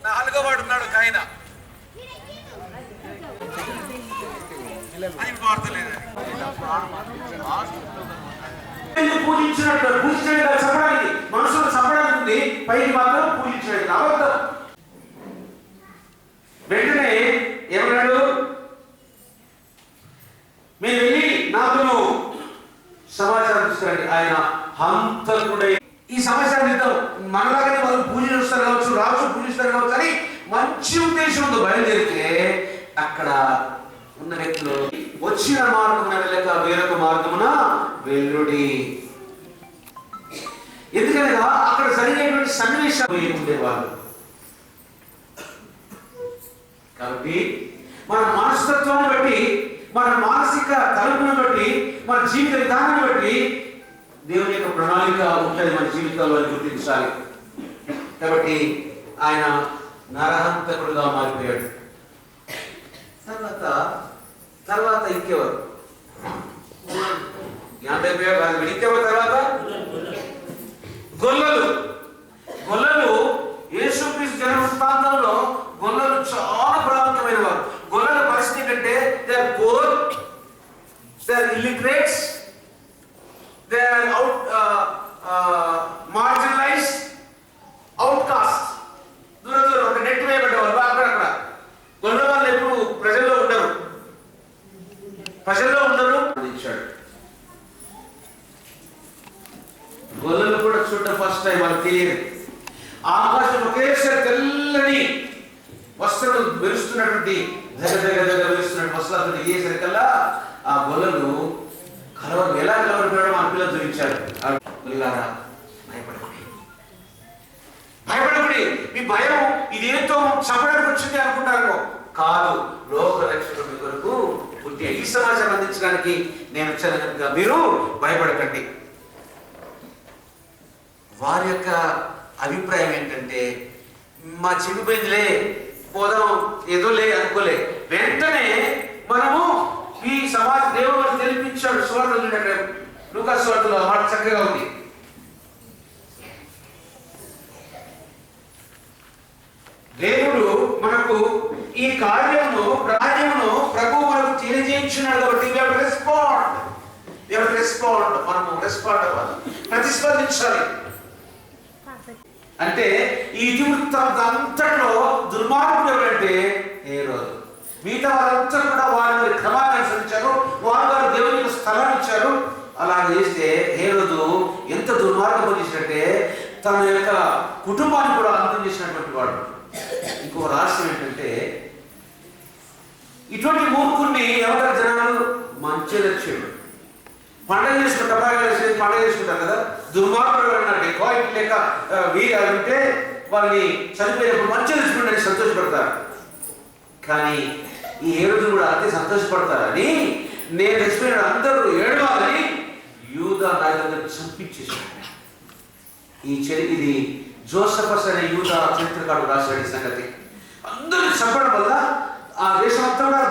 నాలుగో వాడు ఉన్నాడు ఆయన, అది వాడతలేదు. పూజించినట్టు పూజించడానికి చంపడానికి, మనుషులు చంపడానికి ఉంది, పైకి మాత్రం పూజించడానికి అబద్ధం. వెంటనే ఏమన్నాడు, మీరు వెళ్ళి నాకును సమాచారం తీసుకురండి. ఆయన హంతకుడై ఈ సమాచారం ఇద్దాం, మనలాగానే వాళ్ళు పూజిస్తారు కావచ్చు, రాజు పూజిస్తారు కావచ్చు అని మంచి ఉద్దేశంతో బయలుదేరితే అక్కడ ఉన్న వ్యక్తులు వచ్చిన మార్గమున వెళ్ళక వేరొక మార్గమున వెళ్ళుడి. ఎందుకనగా అక్కడ జరిగేటువంటి సన్నివేశం ఉండేవాళ్ళు. కాబట్టి మన మనస్తత్వాన్ని బట్టి, మన మానసిక తలుపును బట్టి, మన జీవిత విధానాన్ని బట్టి దేవుని యొక్క ప్రణాళిక ఉంటుంది మన జీవితాల్లో అని గుర్తించాలి. కాబట్టి ఆయన నరహంతకుడుగా మారిపోయాడు. తర్వాత ఇంకెవరు ఇంకెవరు తర్వాత గొల్లలు యేసుక్రీస్తు జన్మ వృత్తాంతంలో గొల్లలు చాలా ప్రాముఖ్యమైన వారు. గొల్లల పరిస్థితి ఏంటంటే they are poor, they are illiterates, they are marginalised, outcast, దూరం ఒక నెట్ వేయబడ్డవాళ్ళు. అక్కడక్కడ గొల్లల వాళ్ళు ఎప్పుడు ప్రజల్లో ఉండరు. అందించాడు. గొల్లలు కూడా చూడటం ఫస్ట్ టైం, వాళ్ళకి తెలియదు. ఆకాశం ఒకేసారి తెల్లని వస్త్రాలు మెరుస్తున్నటువంటి దగ్గర మెరుస్తున్నటువంటి వస్త్రాలు అయ్యేసరికల్లా ఆ గొల్లలు ఎలా కలవరిపోయడం ఆ పిల్లలు చూపించారు. భయపడకుడి, మీ భయం ఇదేంతో చంపడానికి వచ్చింది అనుకుంటారు. కాదు, లోక రక్షకుడి కొరకు పుట్టి ఈ సమాచారం అందించడానికి నేను వచ్చాను కనుక మీరు భయపడకండి. వారి యొక్క అభిప్రాయం ఏంటంటే, మా చెడిపోయిందిలే, పోదాం, ఏదో లే అనుకోలే. వెంటనే మనము ఈ సమాజ దేవుడు తెలిపించాడు. స్వార్థ లూకా స్వార్థలో మాట చక్కగా ఉంది. దేవుడు మనకు ఈ కార్యమును ప్రభు మనకు తెలియజేయించున్నాడు. కాబట్టి రెస్పాండ్, మనము రెస్పాండ్ అవ్వాలి, ప్రతిస్పందించాలి. అంటే ఈ ఇతివృత్తాంతం అంతట్లో దుర్మార్గుడు ఎవరంటే హేరోదు. మిగతా వారంతా కూడా వారి క్రమాన్ని అనుసరించారు, వారు దేవునికి స్థలాన్ని ఇచ్చారు. అలా చేస్తే హేరోదు ఎంత దుర్మార్గం చేసినట్టే తన యొక్క కుటుంబాన్ని కూడా అంతం చేసినటువంటి వాడు. ఇంకో రహస్యం ఏంటంటే, ఇటువంటి మూర్ఖుడిని ఎవరు జనాలు మంచి లక్ష్యుడు పండగ చేసుకుంటారు, పండగ చేసుకుంటారు కదా. దుర్మార్గుడు డెకాయిట్ లేక వీరు ఉంటే వాళ్ళని చనిపోయినప్పుడు మంచి లక్ష్యుడు సంతోషపడతారు. కానీ ఈ హేరోదు కూడా అంతే సంతోషపడతారని, నేను చచ్చిపోయిన అందరూ ఏడవాలని యూదా నాయకులను చంపించేసాడు. ఇది జోసఫస్ అనే యూదా చరిత్రకారుడు రాశాడు ఈ సంగతి. అందరూ చంపడం వల్ల ఆ దేశం అంతా కూడా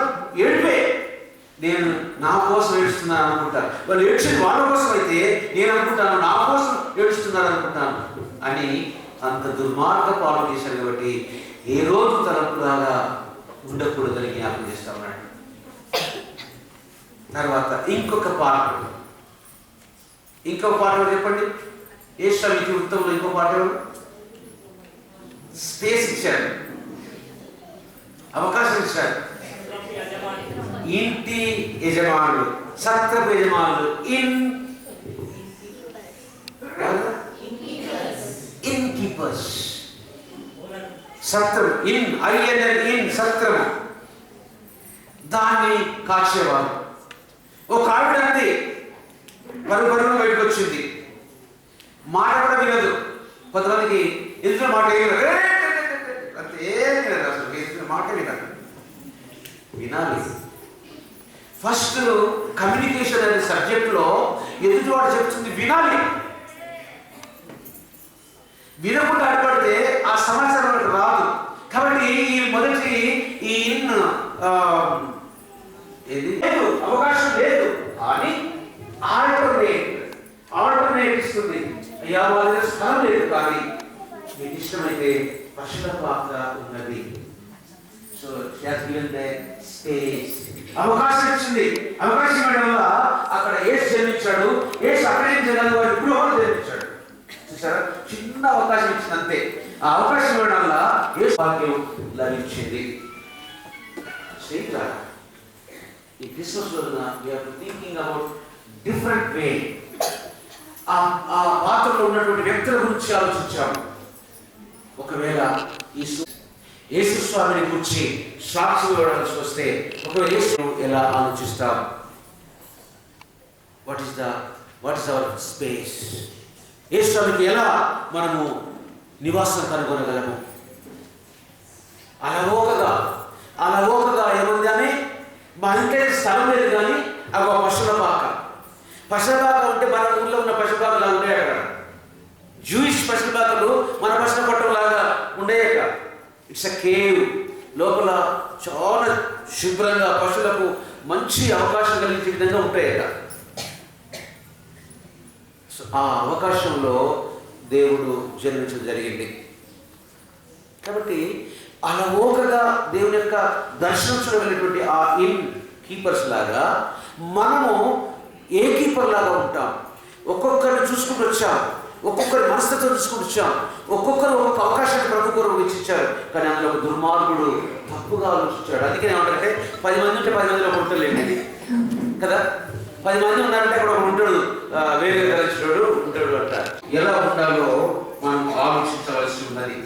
ఏడిపే. నేను నా కోసం ఏడుస్తున్నాను అనుకుంటాను, వాళ్ళు ఏడ్చింది వాళ్ళ కోసం అయితే నేను అనుకుంటాను నా కోసం ఏడుస్తున్నాను అనుకుంటాను అని అంత దుర్మార్గ పాలన చేశాను. కాబట్టి ఏ రోజు తలపులాగా ఉండకూడదని జ్ఞాపకం చేస్తా ఉన్నాడు. తర్వాత ఇంకొక పాట చెప్పండి. యేషావికి వృత్తంలో ఇంకో పాట స్పేస్ ఇచ్చారు, అవకాశం ఇచ్చారు. ఇంటి యజమానులు, సత్రపు యజమానులు, ఇన్ కీపర్స్, సత్రం, ఇన్ సత్రము, దాన్ని కాచేవారు. ఒక ఆవిడ అంది, పరుగు బయటకు వచ్చింది, మాట కూడా వినదు. కొంతమందికి ఎదురు మాట అంతే అసలు మాట వినాలి. ఫస్ట్ కమ్యూనికేషన్ అనే సబ్జెక్టులో ఎదుటివాడు చెప్తుంది వినాలి. వినకుండా అడ్పడితే ఆ సమాచారం రాదు. కాబట్టి ఈ మొదటి ఈ లేదు, అవకాశం లేదు అని ఆల్టర్నేట్ ఇస్తుంది. అయ్యా వాళ్ళ స్థలం లేదు, కానీ మీకు ఇష్టమైతే పశులపాక ఉన్నది. సో స్పేస్, అవకాశం ఇచ్చింది. అవకాశం ఇవ్వడం వల్ల అక్కడ యేసు జన్మించాడు. యేసు అక్కడే జనాలు వాడు ఇప్పుడు జన్మించాడు. చూసారా, చిన్న అవకాశం ఇచ్చింది అంతే. ఆ అవకాశం ఇవ్వడం వల్ల యేసు భాగ్యం లభించింది. ఈ క్రిస్మస్ రోజున we are thinking about different way. ఆ పాత్రలో ఉన్నటువంటి వ్యక్తుల గురించి ఆలోచించాము. ఒకవేళ యేసు స్వామిని గురించి సాక్షి ఇవ్వడానికి వస్తే ఒకవేళ యేసు ఎలా ఆలోచిస్తాం? What is our space? Yesu స్వామికి ఎలా మనము నివాసం కనుగొనగలము? అలవోకగా ఏముంది అని మా ఇంట్లో స్థలం లేదు, కానీ అవి పశులపాక ఉంటే మన ఊళ్ళో ఉన్న పశుపాకలా ఉండేవి అక్కడ. జూయిష్ పశుపాకలు మన పశుల పట్టంలాగా ఉండేయక. It's a cave. లోపల చాలా శుభ్రంగా పశువులకు మంచి అవకాశం కలిగించే విధంగా ఉంటాయట. ఆ అవకాశంలో దేవుడు జన్మించడం జరిగింది. కాబట్టి అలవోకగా దేవుని యొక్క దర్శనం చూడగలిగినటువంటి ఆ ఇన్ కీపర్స్ లాగా మనము ఏ కీపర్ లాగా ఉంటాం? ఒక్కొక్కరిని చూసుకుంటూ వచ్చాం, ఒక్కొక్కరి మనస్తత్వం చూసుకుంటూ వచ్చాం, ఒక్కొక్కరు ఒక్కొక్క అవకాశాన్ని ప్రభు కొరకు ఇచ్చారు. కానీ అందులో ఒక దుర్మార్గుడు తప్పుగా ఆలోచించాడు. అందుకే ఏమంటారంటే 10 మంది ఉంటే 10 మందిలో ఉండలేండి కదా. 10 మంది ఉన్నారంటే అక్కడ ఒక ఉంటాడు, వేరే కలిసినాడు ఉంటాడు అంట. ఎలా ఉండాలో మనం ఆలోచించవలసి ఉన్నది.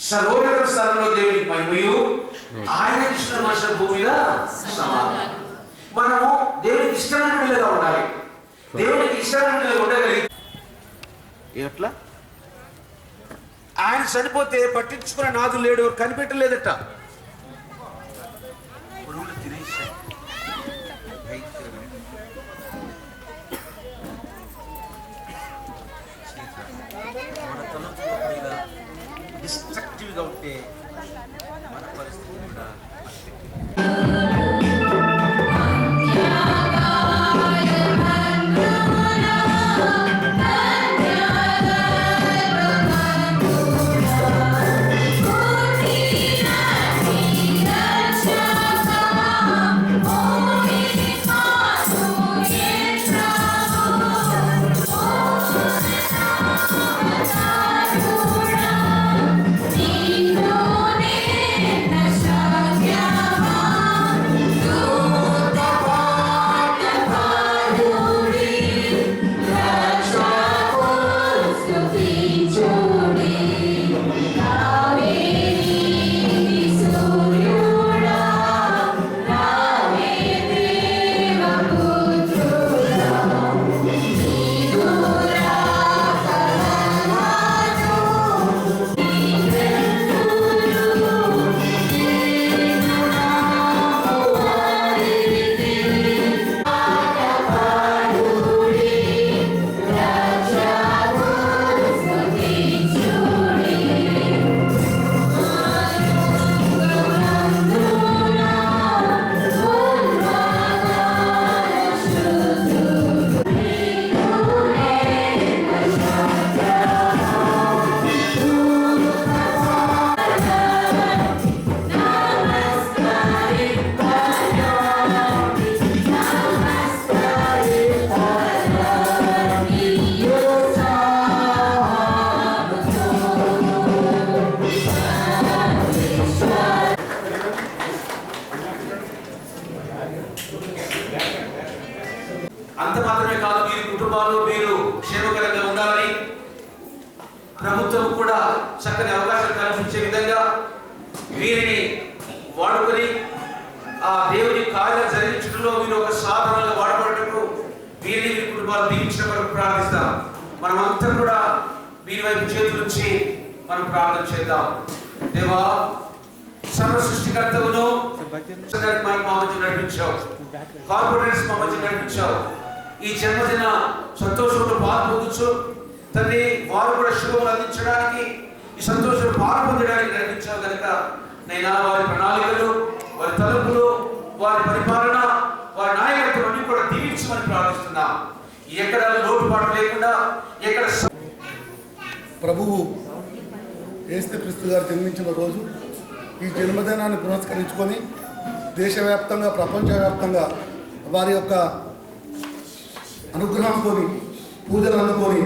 సర్వోన్నత స్థలంలో దేవునికి మహిమయు, ఆయన ఇచ్చిన మనుషుల భూమిలో సమాధానం. మనము దేవునికి ఇష్టమైన బిడ్డలుగా ఉండాలి. దేవునికి ఇష్టమైన బిడ్డలుగా ఉండగలిగి ఎట్లా? ఆయన చనిపోతే పట్టించుకునే నాదు లేడు, కనిపెట్టలేదట. డిస్ట్రక్టివ్గా ఉంటే మన పరిస్థితి కూడా అంత మాత్రమే కాదు, మీరు కుటుంబాల్లో మీరు క్షేమకరంగా ఉండాలని ప్రభుత్వం కూడా చక్కని అవకాశం కల్పించే విధంగా వీరిని వాడుకొని ఆ దేవుని కార్యాలు జరిగించడంలో మీరు ఒక సాధనగా వాడబడటకు వీరిని మీ కుటుంబాలు దీవించిన వరకు ప్రార్థిస్తాం. మనమంతా కూడా వీరి వైపు చేతుల నుంచి మనం ప్రార్థన చేద్దాం. దేవా, సర్వ సృష్టికర్తవును మా మధ్య నడిపించావు, కార్పొరేట్స్ మా మధ్య నడిపించావు. ఈ జన్మదిన సంతోషంలో పాల్పొందొచ్చు తండ్రి. వారు కూడా శుభములు అందించడానికి, ఈ సంతోషంలో పాల్పొందడానికి నడిపించావు కనుక నైనా వారి ప్రణాళికలు, వారి తలుపులు, వారి పరిపాలన, వారి నాయకత్వం అన్ని కూడా దీవించమని ప్రార్థిస్తున్నాం. ఎక్కడ లోటుపాటు లేకుండా, ఎక్కడ ప్రభువు యేసుక్రీస్తు గారు జన్మించిన రోజు. ఈ జన్మదినాన్ని పురస్కరించుకొని దేశవ్యాప్తంగా ప్రపంచవ్యాప్తంగా వారి యొక్క అనుగ్రహంతో పూజలు అందుకొని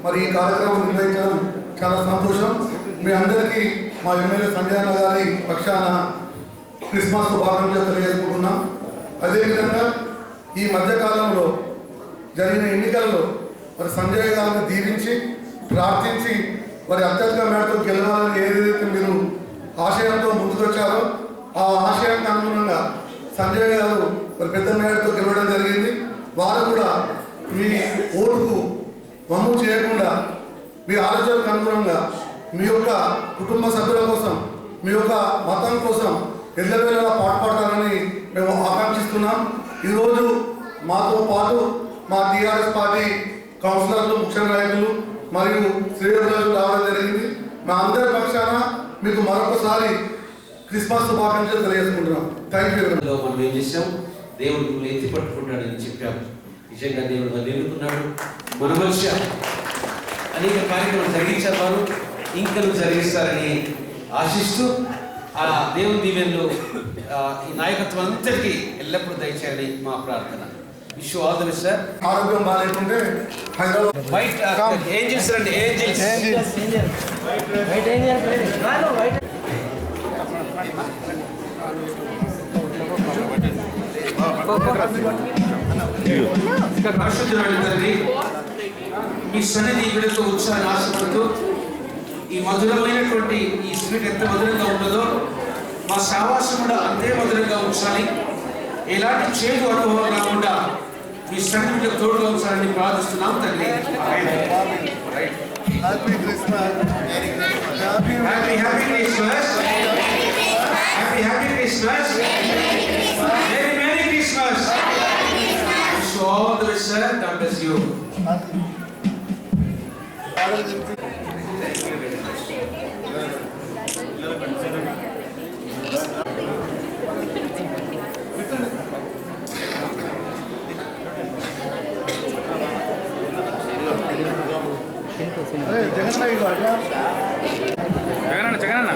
మరి ఈ కార్యక్రమం నిర్వహించడం చాలా సంతోషం. మీ అందరికీ మా ఎమ్మెల్యే సంజయ్ అన్న గారి పక్షాన క్రిస్మస్ శుభాకాంక్షలు తెలియజేసుకుంటున్నాం. అదేవిధంగా ఈ మధ్యకాలంలో జరిగిన ఎన్నికల్లో మరి సంజయ్ గారిని దీవించి ప్రార్థించి వారి అత్యధిక మేరతో గెలవాలని ఏదైతే మీరు ఆశయంతో ముందుకొచ్చారో ఆ ఆశయానికి అనుగుణంగా సంజయ్ గారు మరి పెద్ద మేరతో గెలవడం జరిగింది. వారు కూడా మీ ఓటుకు వమ్ము చేయకుండా మీ ఆలోచనకు అనుగుణంగా మీ యొక్క కుటుంబ సభ్యుల కోసం మీ యొక్క మతం కోసం ఎల్లవేళలా పాటుపడతారని మేము ఆకాంక్షిస్తున్నాం. ఈరోజు మాతో పాటు మా టీఆర్ఎస్ పార్టీ కౌన్సిలర్లు, ముఖ్య నాయకులు మరియు శ్రేయోభిలాషులు రావడం జరిగింది. మా అందరి పక్షాన మీకు మరొకసారి క్రిస్మస్ శుభాకాంక్షలు తెలియజేసుకుంటున్నాం. Thank you. మనం ఏం చేసాం, దేవుడు మిమ్మల్ని ఎత్తి పట్టుకుంటాడని చెప్పాము. నిజంగా దేవుడు మనం ఎన్నుకున్నాడు. మన మధ్య అనేక కార్యక్రమాలు జరిగించారు, వారు ఇంకా జరిగిస్తారని ఆశిస్తూ ఆ దేవుని దీవెనలు ఈ నాయకత్వం అంతటికీ ఎల్లప్పుడూ దయచేయాలని మా ప్రార్థన. Wish all the best sir. ఆరోగ్యం బాగాలేకుంటే హైదరాబాద్ వైట్ ఏంజల్స్ రండి. ఏంజల్స్ పరిశుద్ధురాలి తండ్రి, మీ సన్నిధి బిడ్డతో ఉత్సాహాన్ని ఆశపడుతూ ఈ మధురమైనటువంటి ఈ స్వీట్ ఎంత మధురంగా ఉండదో మా సావాసం కూడా అంతే మధురంగా ఉంచాలి. ఎలాంటి చేదు అనుభవం కాకుండా మీ సన్నిధికి తోడుగా ఉంచాలని ప్రార్థిస్తున్నాం తండ్రి. Happy Christmas. Happy Christmas. Happy Christmas. Merry Christmas. Wish you all the best, sir. God bless you. Jagan Jagananna